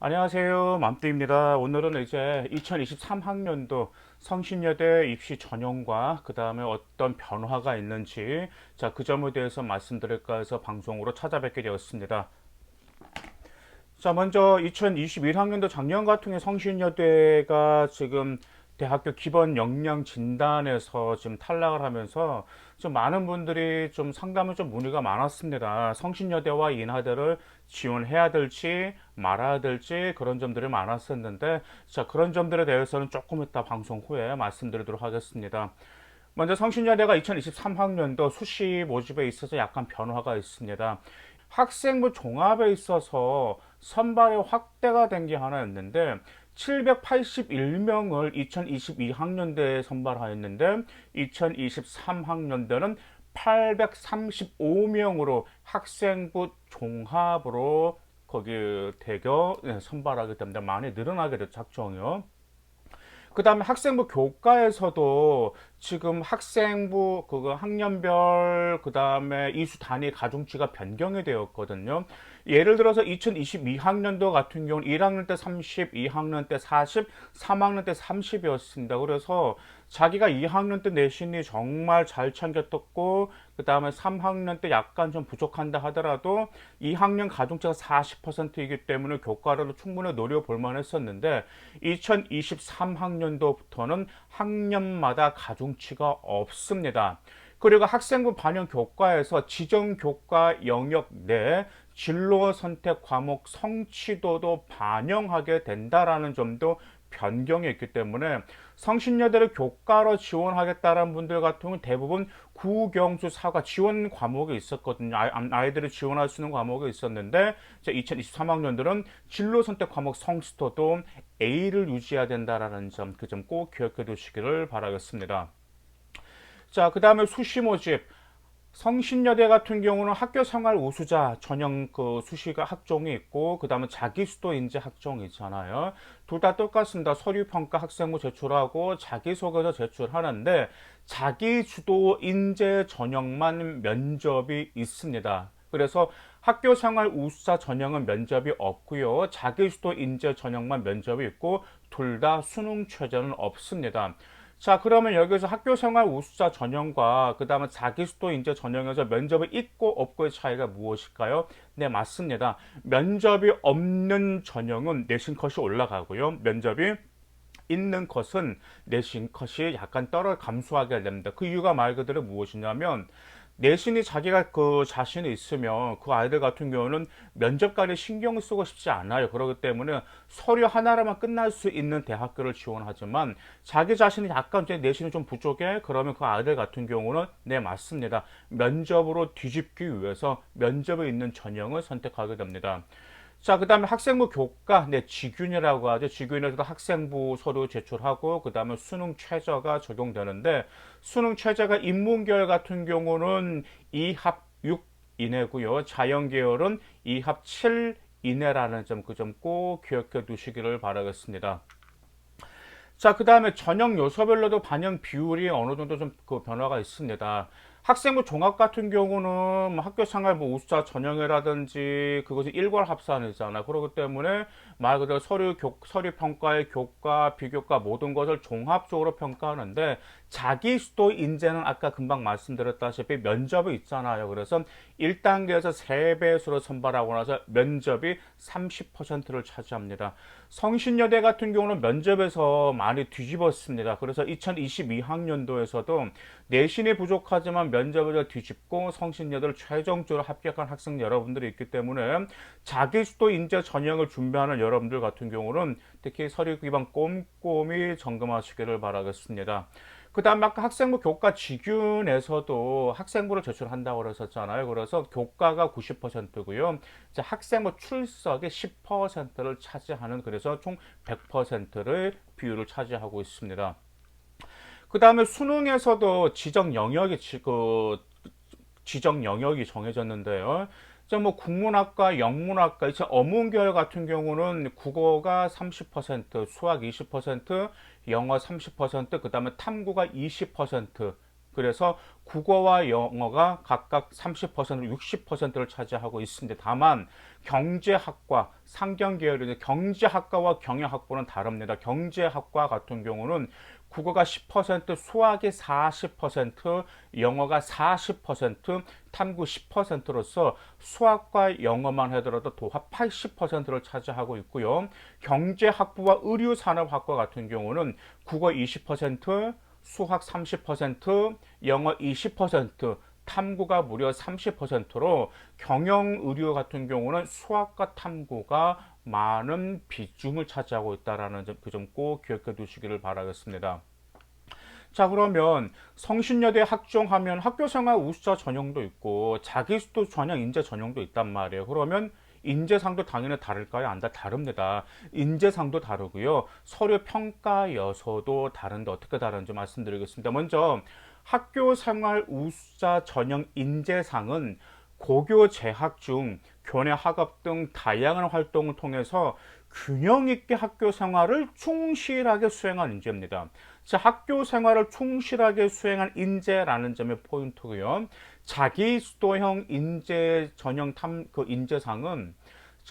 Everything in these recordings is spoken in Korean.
안녕하세요. 맘띠입니다. 오늘은 이제 2023학년도 성신여대 입시 전형과 그 다음에 어떤 변화가 있는지 그 점에 대해서 말씀드릴까 해서 방송으로 찾아뵙게 되었습니다. 먼저 2021학년도 작년 같은 경우 성신여대가 지금 대학교 기본 역량 진단에서 지금 탈락을 하면서 좀 많은 분들이 좀 상담을 좀 문의가 많았습니다. 성신여대와 인하대를 지원해야 될지 말아야 될지 그런 점들이 많았었는데 그런 점들에 대해서는 조금 이따 방송 후에 말씀드리도록 하겠습니다. 먼저 성신여대가 2023학년도 수시 모집에 있어서 약간 변화가 있습니다. 학생부 종합에 있어서 선발이 확대가 된 게 하나 있는데 781명을 2022학년도에 선발하였는데 2023학년도는 835명으로 학생부 종합으로 거기 대거 선발하게 됩니다. 많이 늘어나게 됐죠, 학종이요. 그 다음에 학생부 교과에서도 지금 학생부 그거 학년별 그 다음에 이수 단위 가중치가 변경이 되었거든요. 예를 들어서 2022학년도 같은 경우는 1학년 때 30, 2학년 때 40, 3학년 때 30이었습니다. 그래서 자기가 2학년 때 내신이 정말 잘 챙겼었고 그 다음에 3학년 때 약간 좀 부족한다 하더라도 2학년 가중치가 40%이기 때문에 교과를 충분히 노려볼 만했었는데 2023학년도부터는 학년마다 가중치가 없습니다. 그리고 학생부 반영 교과에서 지정 교과 영역 내 진로 선택 과목 성취도도 반영하게 된다라는 점도 변경이 있기 때문에 성신여대를 교과로 지원하겠다는 분들 같은 경우는 대부분 국영수 사과 지원 과목이 있었거든요. 아이들이 지원할 수 있는 과목이 있었는데 2023학년들은 진로 선택 과목 성취도도 A를 유지해야 된다라는 점, 그 점 꼭 기억해 두시기를 바라겠습니다. 그 다음에 수시 모집. 성신여대 같은 경우는 학교 생활 우수자 전형 그 수시가 학종이 있고 그 다음에 자기수도 인재 학종이 있잖아요. 둘 다 똑같습니다. 서류평가 학생부 제출하고 자기소개서 제출하는데 자기주도 인재 전형만 면접이 있습니다. 그래서 학교 생활 우수자 전형은 면접이 없고요. 자기수도 인재 전형만 면접이 있고 둘 다 수능 최저는 없습니다. 그러면 여기서 학교생활 우수자 전형과 그 다음에 자기수도 인재 전형에서 면접이 있고 없고의 차이가 무엇일까요? 네, 맞습니다. 면접이 없는 전형은 내신 컷이 올라가고요. 면접이 있는 컷은 내신 컷이 약간 감소하게 됩니다. 그 이유가 말 그대로 무엇이냐면 내신이 자기가 그 자신이 있으면 그 아이들 같은 경우는 면접관리 신경을 쓰고 싶지 않아요. 그렇기 때문에 서류 하나로만 끝날 수 있는 대학교를 지원하지만 자기 자신이 약간 이제 내신이 좀 부족해 그러면 그 아이들 같은 경우는 네 맞습니다. 면접으로 뒤집기 위해서 면접에 있는 전형을 선택하게 됩니다. 그 다음에 학생부 교과, 네, 지균이라고 하죠. 지균에서도 학생부 서류 제출하고, 그 다음에 수능 최저가 적용되는데, 수능 최저가 인문계열 같은 경우는 2합 6 이내고요. 자연계열은 2합 7 이내라는 점, 그 점 꼭 기억해 두시기를 바라겠습니다. 그 다음에 전형 요소별로도 반영 비율이 어느 정도 좀 그 변화가 있습니다. 학생부 종합 같은 경우는 학교 생활 우수자 전형이라든지 그것이 일괄 합산이잖아. 그렇기 때문에 말 그대로 서류 평가의 교과, 비교과 모든 것을 종합적으로 평가하는데 자기 수도 인재는 아까 금방 말씀드렸다시피 면접이 있잖아요. 그래서 1단계에서 3배수로 선발하고 나서 면접이 30%를 차지합니다. 성신여대 같은 경우는 면접에서 많이 뒤집었습니다. 그래서 2022학년도에서도 내신이 부족하지만 면접을 뒤집고 성신여대를 최종적으로 합격한 학생 여러분들이 있기 때문에 자기수도 인재 전형을 준비하는 여러분들 같은 경우는 특히 서류 기반 꼼꼼히 점검하시기를 바라겠습니다. 그 다음 아까 학생부 교과 지균에서도 학생부를 제출한다고 그랬었잖아요. 그래서 교과가 90%고요. 이제 학생부 출석의 10%를 차지하는 그래서 총 100%의 비율을 차지하고 있습니다. 그 다음에 수능에서도 지정 영역이 정해졌는데요. 뭐 국문학과, 영문학과, 이제 어문계열 같은 경우는 국어가 30%, 수학 20%, 영어 30%, 그 다음에 탐구가 20%. 그래서 국어와 영어가 각각 30%, 60%를 차지하고 있습니다. 다만 경제학과, 상경 계열의 경제학과와 경영학부는 다릅니다. 경제학과 같은 경우는 국어가 10%, 수학이 40%, 영어가 40%, 탐구 10%로서 수학과 영어만 하더라도 도합 80%를 차지하고 있고요. 경제학부와 의류산업학과 같은 경우는 국어 20%, 수학 30%, 영어 20%, 탐구가 무려 30%로 경영의료 같은 경우는 수학과 탐구가 많은 비중을 차지하고 있다는 점, 그 점 꼭 기억해 두시기를 바라겠습니다. 자, 그러면 성신여대 학종하면 학교생활 우수자 전형도 있고 자기수도 전형 인재 전형도 있단 말이에요. 그러면 인재상도 당연히 다를까요? 안 다릅니다. 인재상도 다르고요. 서류 평가여서도 다른데 어떻게 다른지 말씀드리겠습니다. 먼저 학교생활 우수자 전형 인재상은 고교 재학 중 교내 학업 등 다양한 활동을 통해서 균형 있게 학교 생활을 충실하게 수행한 인재입니다. 자, 학교 생활을 충실하게 수행한 인재라는 점이 포인트고요. 자기수도형 인재 전형 인재상은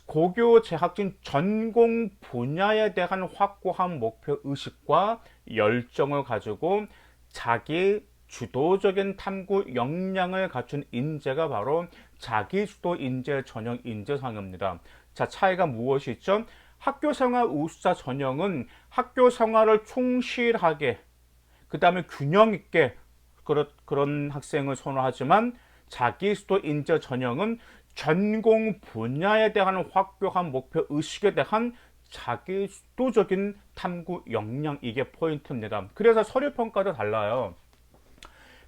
고교 재학 중 전공 분야에 대한 확고한 목표 의식과 열정을 가지고 자기 주도적인 탐구 역량을 갖춘 인재가 바로 자기주도 인재 전형 인재상입니다. 자, 차이가 무엇이 있죠? 학교생활 우수자 전형은 학교생활을 충실하게 그 다음에 균형 있게 그런 학생을 선호하지만 자기주도 인재 전형은 전공 분야에 대한 확고한 목표 의식에 대한 자기 주도적인 탐구 역량, 이게 포인트입니다. 그래서 서류평가도 달라요.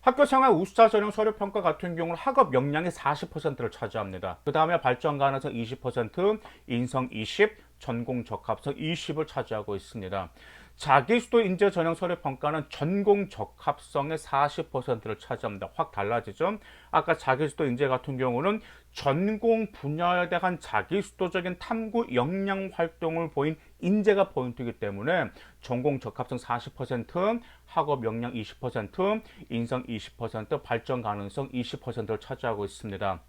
학교생활 우수자 전형 서류평가 같은 경우는 학업 역량의 40%를 차지합니다. 그 다음에 발전 가능성 20%, 인성 20, 전공 적합성 20을 차지하고 있습니다. 자기수도 인재 전형 서류평가는 전공 적합성의 40%를 차지합니다. 확 달라지죠. 아까 자기수도 인재 같은 경우는 전공 분야에 대한 자기수도적인 탐구 역량 활동을 보인 인재가 포인트이기 때문에 전공 적합성 40%, 학업 역량 20%, 인성 20%, 발전 가능성 20%를 차지하고 있습니다.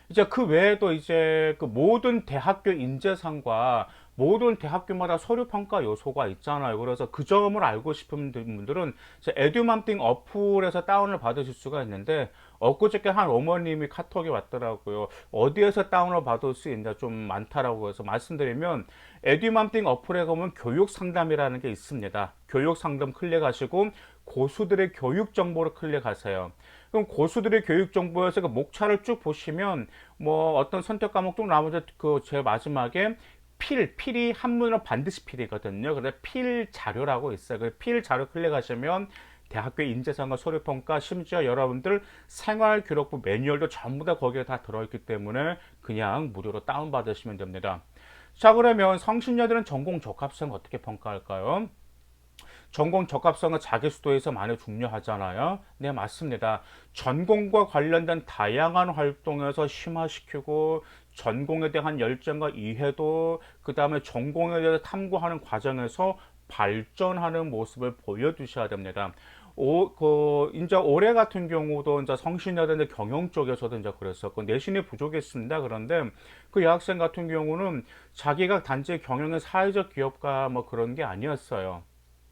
이제 그 외에도 이제 그 모든 대학교 인재상과 모든 대학교마다 서류 평가 요소가 있잖아요. 그래서 그 점을 알고 싶은 분들은 에듀맘띵 어플에서 다운을 받으실 수가 있는데 엊그저께 한 어머님이 카톡이 왔더라고요. 어디에서 다운을 받을 수 있냐, 좀 많다라고 해서 말씀드리면 에듀맘띵 어플에 가면 교육 상담이라는 게 있습니다. 교육 상담 클릭하시고 고수들의 교육 정보를 클릭하세요. 그럼 고수들의 교육 정보에서 그 목차를 쭉 보시면 뭐 어떤 선택 과목 쭉 나머지 그 제일 마지막에 필이 한문으로 반드시 필이거든요. 그래서 필 자료라고 있어요. 그 필 자료 클릭하시면 대학교 인재상과 서류평가, 심지어 여러분들 생활기록부 매뉴얼도 전부 다 거기에 다 들어있기 때문에 그냥 무료로 다운받으시면 됩니다. 자, 그러면 성신여대는 전공 적합성 어떻게 평가할까요? 전공 적합성은 자기수도에서 많이 중요하잖아요. 네, 맞습니다. 전공과 관련된 다양한 활동에서 심화시키고 전공에 대한 열정과 이해도, 그 다음에 전공에 대해서 탐구하는 과정에서 발전하는 모습을 보여주셔야 됩니다. 이제 올해 같은 경우도 이제 성신여대 경영 쪽에서도 이제 그랬었고 내신이 부족했습니다. 그런데 그 여학생 같은 경우는 자기가 단지 경영의 사회적 기업가 뭐 그런 게 아니었어요.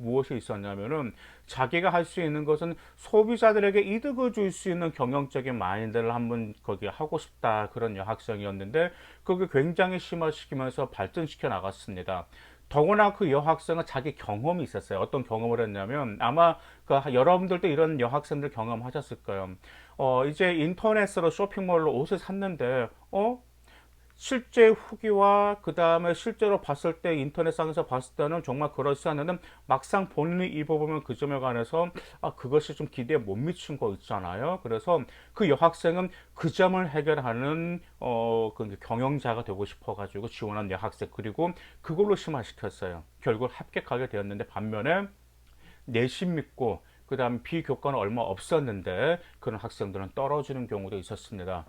무엇이 있었냐면은 자기가 할 수 있는 것은 소비자들에게 이득을 줄 수 있는 경영적인 마인드를 한번 거기 하고 싶다, 그런 여학생이었는데 그게 굉장히 심화시키면서 발전시켜 나갔습니다. 더구나 그 여학생은 자기 경험이 있었어요. 어떤 경험을 했냐면 아마 그 여러분들도 이런 여학생들 경험하셨을 거예요. 이제 인터넷으로 쇼핑몰로 옷을 샀는데 실제 후기와 그 다음에 실제로 봤을 때 인터넷상에서 봤을 때는 정말 그렇지 않는데 막상 본인이 입어보면 그 점에 관해서 그것이 좀 기대에 못 미친 거 있잖아요. 그래서 그 여학생은 그 점을 해결하는 그 경영자가 되고 싶어가지고 지원한 여학생, 그리고 그걸로 심화시켰어요. 결국 합격하게 되었는데 반면에 내신 믿고 그 다음 비교과는 얼마 없었는데 그런 학생들은 떨어지는 경우도 있었습니다.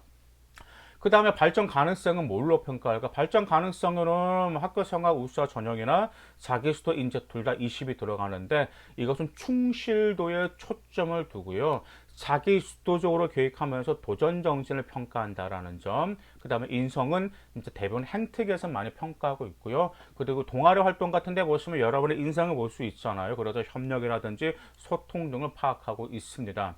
그 다음에 발전 가능성은 뭘로 평가할까? 발전 가능성으로는 학교 생활 우수화 전형이나 자기수도 인재 둘 다 20이 들어가는데 이것은 충실도에 초점을 두고요. 자기수도적으로 교육하면서 도전 정신을 평가한다라는 점. 그 다음에 인성은 이제 대부분 행특에서 많이 평가하고 있고요. 그리고 동아리 활동 같은 데 보시면 여러분의 인성을 볼 수 있잖아요. 그래서 협력이라든지 소통 등을 파악하고 있습니다.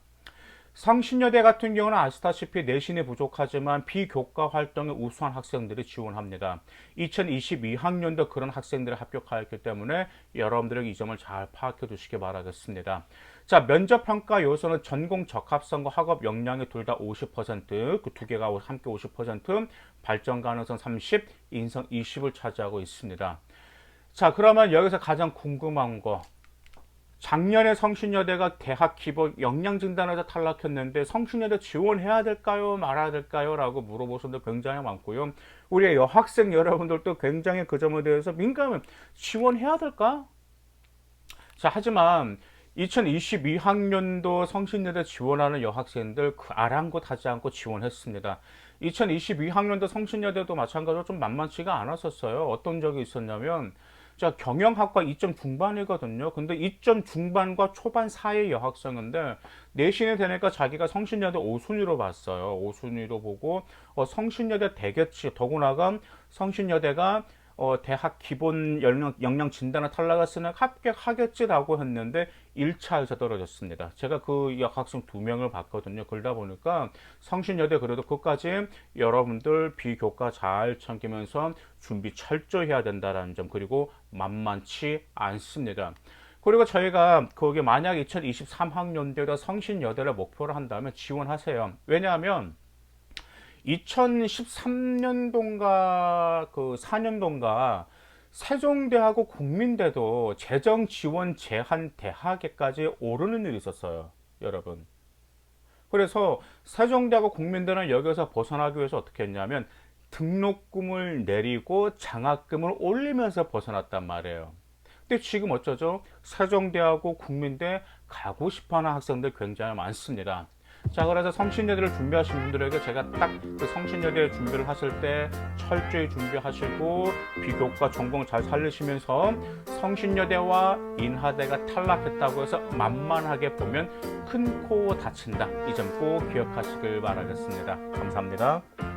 성신여대 같은 경우는 아시다시피 내신이 부족하지만 비교과 활동에 우수한 학생들이 지원합니다. 2022학년도 그런 학생들이 합격하였기 때문에 여러분들은 이 점을 잘 파악해 두시기 바라겠습니다. 자, 면접평가 요소는 전공 적합성과 학업 역량이 둘 다 50%, 그 두 개가 함께 50%, 발전 가능성 30, 인성 20을 차지하고 있습니다. 자, 그러면 여기서 가장 궁금한 거. 작년에 성신여대가 대학 기본 역량진단에서 탈락했는데 성신여대 지원해야 될까요? 말아야 될까요? 라고 물어보시는 분들 굉장히 많고요. 우리 여학생 여러분들도 굉장히 그 점에 대해서 민감해. 지원해야 될까? 자, 하지만 2022학년도 성신여대 지원하는 여학생들 그 아랑곳하지 않고 지원했습니다. 2022학년도 성신여대도 마찬가지로 좀 만만치가 않았었어요. 어떤 적이 있었냐면 자, 경영학과 2점 중반이거든요. 근데 2점 중반과 초반 사이의 여학생인데 내신이 되니까 자기가 성신여대 5순위로 봤어요. 5순위로 보고 성신여대 되겠지. 더구나가 성신여대가 대학 기본 역량 진단을 탈락했으면 합격하겠지라고 했는데 1차에서 떨어졌습니다. 제가 그 여학생 2명을 봤거든요. 그러다 보니까 성신여대 그래도 끝까지 여러분들 비교과 잘 챙기면서 준비 철저히 해야 된다는 점, 그리고 만만치 않습니다. 그리고 저희가 거기 만약 2023학년도에 성신여대를 목표로 한다면 지원하세요. 왜냐하면 2013년도인가 그 4년도인가 세종대하고 국민대도 재정 지원 제한 대학에까지 오르는 일이 있었어요, 여러분. 그래서 세종대하고 국민대는 여기서 벗어나기 위해서 어떻게 했냐면 등록금을 내리고 장학금을 올리면서 벗어났단 말이에요. 근데 지금 어쩌죠? 세종대하고 국민대 가고 싶어하는 학생들 굉장히 많습니다. 자, 그래서 성신여대를 준비하신 분들에게 제가 딱 그 성신여대 준비를 하실 때 철저히 준비하시고 비교과 전공 잘 살리시면서 성신여대와 인하대가 탈락했다고 해서 만만하게 보면 큰 코 다친다. 이 점 꼭 기억하시길 바라겠습니다. 감사합니다.